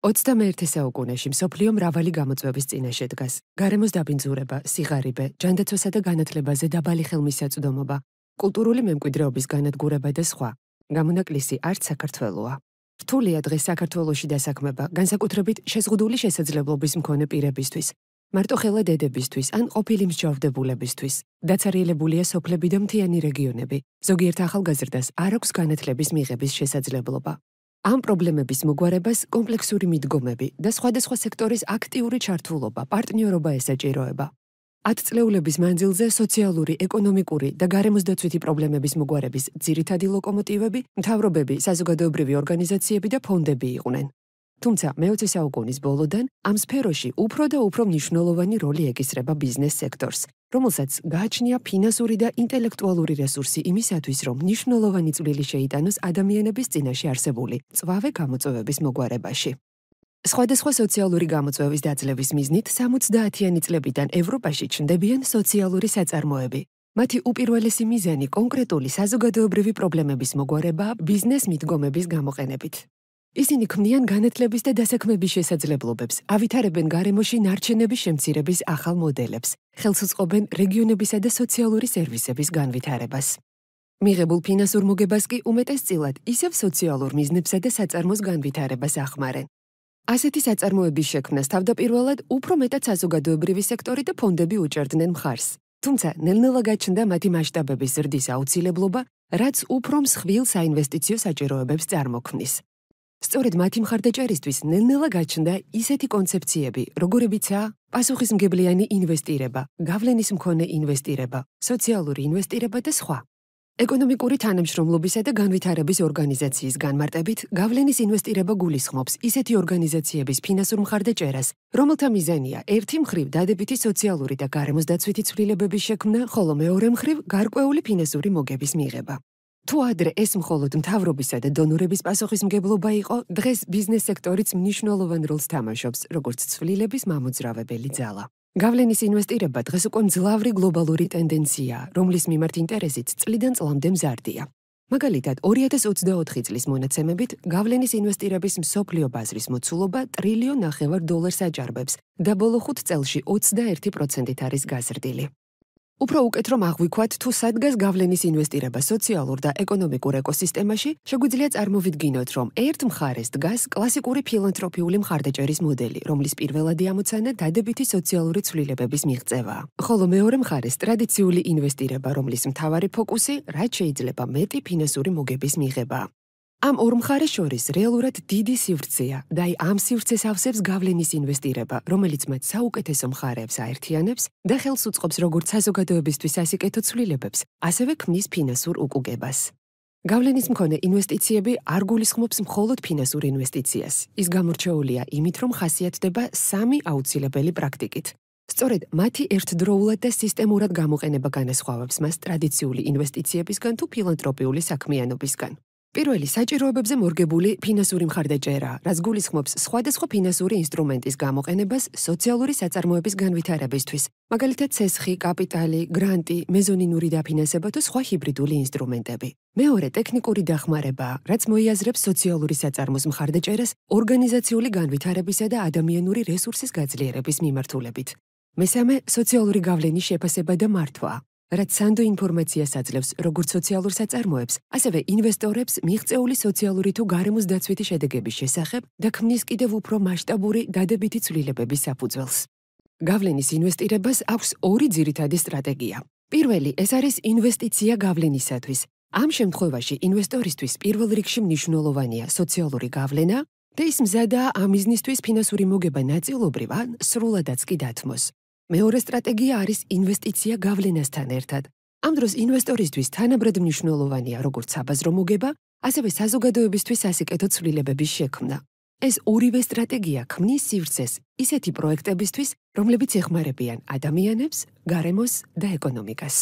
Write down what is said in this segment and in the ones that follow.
21 საუკუნეში მსოფლიო მრავალი გამოწვევის წინაშე დგას. გარემოს დაბინძურება, სიღარიბე, ჯანდაცვასა და განათლებაზე დაბალი ხელმისაწვდომობა, კულტურული მემკვიდრეობის განადგურება და სხვა. გამონაკლისი არც საქართველოა. რთულია დღეს საქართველოში დასაქმება, განსაკუთრებით შეზღუდული შესაძლებლობის მქონე პირებისთვის, მარტოხელა დედებისთვის ან ყოფილი მსჯავრდებულებისთვის. დაცარიელებულია სოფლები და მთიანი რეგიონები. ზოგიერთ ახალგაზრდას არ აქვს განათლების მიღების შესაძლებლობა. ამ პრობლემების მოგვარებას კომპლექსური მიდგომები და სხვადასხვა სექტორის აქტიური ჩართულობა, პარტნიორობა ესაჭიროება. 10 წლეულების მანძილზე სოციალური, ეკონომიკური და გარემოს დაცვითი პრობლემების მოგვარების ძირითადი ლოკომოტივები, მთავრობები, საზოგადოებრივი ორგანიზაციები და ფონდები იყვნენ. თუმცა მე-20 საუკუნის ბოლოდან ამ სფეროში უფრო და უფრო მნიშვნელოვანი როლი ეკისრება ბიზნეს სექტორს, რომელსაც გააჩნია ფინანსური და ინტელექტუალური რესურსი იმისათვის, რომ მნიშვნელოვანი წვლილი შეიტანოს ადამიანების წინაშე არსებული მწვავე გამოწვევების მოგვარებაში. სხვადასხვა სოციალური გამოწვევის დაძლევის მიზნით 70-იანი წლებიდან ევროპაში ჩნდებიან სოციალური საწარმოები. მათი უპირველესი მიზანი კონკრეტული საზოგადოებრივი პრობლემების მოგვარებაა ბიზნეს მიდგომების გამოყენებით. ისინი ქმნიან განათლების და დასაქმების შესაძლებლობებს, ავითარებენ გარემოში ნარჩენების შემცირების ახალ მოდელებს, ხელს უწყობენ რეგიონებისა და სოციალური სერვისების განვითარებას. მიღებულ ფინანსურ მოგებას კი უმეტესწილად ისევ სოციალურ მიზნებსა და საწარმოს განვითარებას ახმარენ. ასეთი საწარმოების შექმნას თავდაპირველად უფრო მეტად საზოგადოებრივი სექტორი და ფონდები უჭერდნენ მხარს. თუმცა ნელ-ნელა გაჩნდა მათი მასშტაბების ზრდის აუცილებლობა, რაც უფრო მსხვილ საინვესტიციო საჭიროებებს წარმოქმნის. სწორედ მათი მხარდაჭერისთვის ნელ-ნელა გაჩნდა ისეთი კონცეფციები, როგორებიცაა პასუხისმგებლიანი ინვესტირება, გავლენის მქონე ინვესტირება, სოციალური ინვესტირება და სხვა. ეკონომიკური თანამშრომლობისა და განვითარების ორგანიზაციის განმარტებით, გავლენის ინვესტირება გულისხმობს ისეთი ორგანიზაციების ფინანსურ მხარდაჭერას, რომელთა მიზანია ერთი მხრივ დადებითი სოციალური და გარემოს დაცვითი ცვლილებების შექმნა, ხოლო მეორე მხრივ გარკვეული ფინანსური მოგების მიღება. თუ ადრე ეს მხოლოდ მთავრობისა და დონორების პასუხისმგებლობა იყო, დღეს ბიზნეს სექტორიც მნიშვნელოვან როლს თამაშობს, როგორც ცვლილების მამოძრავებელი ძალა. გავლენის ინვესტირება დღეს უკვე მძლავრი გლობალური ტენდენციაა, რომლის მიმართ ინტერესიც წლიდან წლამდე მზარდია. მაგალითად, 2024 წლის მონაცემებით გავლენის ინვესტირების მსოფლიო ბაზრის მოცულობა $1.5 ტრილიონ აჯარბებს და ბოლო 5 წელში 21%-ით არის გაზრდილი. უფრო უკეთ რომ აღვიქვათ, თუ სად დგას გავლენის ინვესტირება სოციალურ და ეკონომიკურ ეკოსისტემაში, შეგვიძლია წარმოვიდგინოთ, რომ ერთ მხარეს დგას კლასიკური ფილანთროპიული მხარდაჭერის მოდელი, რომლის პირველადი ამოცანა დადებითი სოციალური ცვლილებების მიღწევაა. ხოლო მეორე მხარეს ტრადიციული ინვესტირება, რომლის მთავარი ფოკუსი რაც შეიძლება მეტი ფინანსური მოგების მიღებაა. ამ ორ მხარეს შორის რეალურად დიდი სივრცეა და ამ სივრცეს ავსებს გავლენის ინვესტირება, რომელიც მათ საუკეთესო მხარეებს აერთიანებს და ხელს უწყობს როგორც საზოგადოებისთვის სასიკეთო ცვლილებებს, ასევე ქმნის ფინანსურ უკუგებას. გავლენის მქონე ინვესტიციები არ გულისხმობს მხოლოდ ფინანსურ ინვესტიციას. ის გამორჩეულია იმით, რომ ხასიათდება 3 აუცილებელი პრაქტიკით. სწორედ მათი ერთდროულად და სისტემურად გამოყენება განასხვავებს მას ტრადიციული ინვესტიციებისგან თუ ფილანთროპიული საქმიანობისგან. პირველი საჭიროებებზე მორგებული ფინანსური მხარდაჭერა, რაც გულისხმობს სხვადასხვა ფინანსური ინსტრუმენტის გამოყენებას სოციალური საწარმოების განვითარებისთვის, მაგალითად ცესხი, კაპიტალი, გრანტი, მეზონინური დაფინანსება თუ სხვა ჰიბრიდული ინსტრუმენტები. მეორე ტექნიკური დახმარებაა, რაც მოიაზრებს სოციალური საწარმოს მხარდაჭერას ორგანიზაციული განვითარებისა და ადამიანური რესურსის გაძლიერების მიმართულებით. მესამე სოციალური გავლენის შეფასება და მართვა. რაც სანდო ინფორმაციას აძლევს როგორც სოციალურ საწარმოებს, ასევე ინვესტორებს მიღწეული სოციალური თუ გარემოს დაცვითი შედეგების შესახებ და ქმნის კიდევ უფრო მასშტაბური დადებითი ცვლილებების საფუძველს. გავლენის ინვესტირებას აქვს ორი ძირითადი სტრატეგია. პირველი ეს არის ინვესტიცია გავლენისათვის. ამ შემთხვევაში ინვესტორისთვის პირველ რიგში მნიშვნელოვანია სოციალური გავლენა და ის მზადაა ამ მიზნისთვის ფინანსური მოგება ნაწილობრივ ან სრულადაც კი დათმოს. მეორე სტრატეგია არის ინვესტიცია გავლენასთან ერთად. ამ დროს ინვესტორისთვის თანაბრად მნიშვნელოვანია როგორც საბაზრო მოგება, ასევე საზოგადოებისთვის სასიკეთო ცვლილებების შექმნა. ეს ორივე სტრატეგია ქმნის სივრცეს ისეთი პროექტებისთვის, რომლებიც ეხმარებიან ადამიანებს, გარემოს და ეკონომიკას.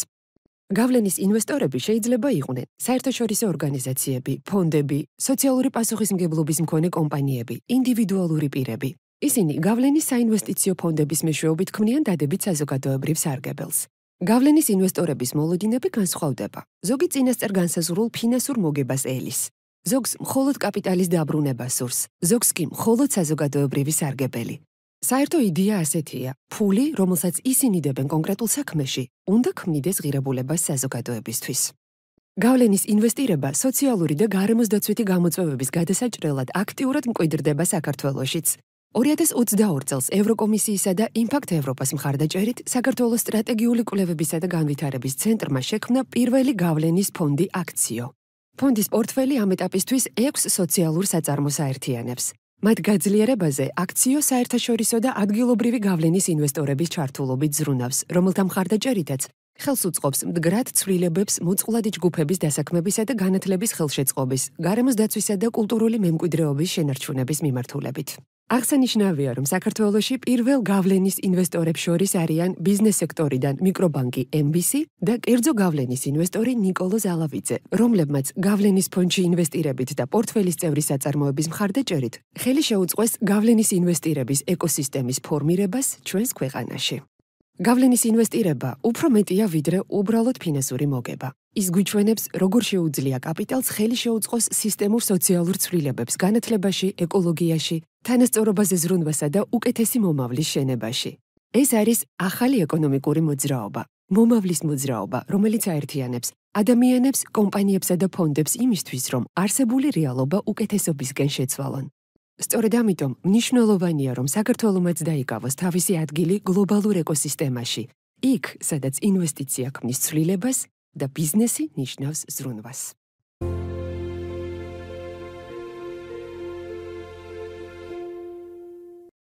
გავლენის ინვესტორები შეიძლება იყვნენ საერთაშორისო ორგანიზაციები, ფონდები, სოციალური პასუხისმგებლობის მქონე კომპანიები, ინდივიდუალური პირები. ისინი გავლენის საინვესტიციო ფონდების მეშვეობით ქმნიან დადებით საზოგადოებრივ სარგებელს. გავლენის ინვესტორების მოლოდინები განსხვავდება. ზოგი წინასწარ განსაზღვრულ ფინანსურ მოგებას ელის. ზოგს მხოლოდ კაპიტალის დაბრუნება სურს, ზოგს კი მხოლოდ საზოგადოებრივი სარგებელი. საერთო იდეა ასეთია: ფული, რომელსაც ისინი დებენ კონკრეტულ საქმეში, უნდა ქმნიდეს ღირებულებას საზოგადოებისთვის. გავლენის ინვესტირება სოციალური და გარემოსდაცვითი გამოწვევების გადასაჭრელად აქტიურად მკვიდრდება საქართველოშიც. 2022 წელს ევროკომისიისა და იმპაქტ ევროპას მხარდაჭერით საქართველოს სტრატეგიული კვლევებისა და განვითარების ცენტრმა შექმნა პირველი გავლენის ფონდი აქციო. ფონდის პორტფელი ამ ეტაპისთვის 6 სოციალურ საწარმოს აერთიანებს. მათ გაძლიერებაზე აქციო საერთაშორისო და ადგილობრივი გავლენის ინვესტორების ჩართულობით ზრუნავს, რომელთა მხარდაჭერითაც ხელს უწყობს მდგრად ცვლილებებს მოწყვლადი ჯგუფების დასაქმებისა და განათლების ხელშეწყობის, გარემოსდაცვისა და კულტურული მემკვიდრეობის შენარჩუნების მიმართულებით. აღსანიშნავია, რომ საქართველოში პირველ გავლენის ინვესტორებს შორის არიან ბიზნეს სექტორიდან მიკრობანკი MBC და კერძო გავლენის ინვესტორი ნიკოლო ზალავიძე, რომლებმაც გავლენის ფონდში ინვესტირებით და პორტფელის წევრი საწარმოების მხარდაჭერით ხელი შეუწყეს გავლენის ინვესტირების ეკოსისტემის ფორმირებას ჩვენს ქვეყანაში. გავლენის ინვესტირება უფრო მეტია ვიდრე უბრალოდ ფინანსური მოგება. ის გვიჩვენებს, როგორ შეუძლია კაპიტალს ხელი შეუწყოს სისტემურ სოციალურ ცვლილებებს განათლებაში, ეკოლოგიაში, თანასწორობაზე ზრუნვასა და უკეთესი მომავლის შენებაში. ეს არის ახალი ეკონომიკური მოძრაობა, მომავლის მოძრაობა, რომელიც აერთიანებს ადამიანებს, კომპანიებსა და ფონდებს იმისთვის, რომ არსებული რეალობა უკეთესობისკენ შეცვალონ. სწორედ ამიტომ მნიშვნელოვანია, რომ საქართველომაც დაიკავოს თავისი ადგილი გლობალურ ეკოსისტემაში, იქ, სადაც ინვესტიცია ქმნის ცვლილებას და ბიზნესი ნიშნავს ზრუნვას.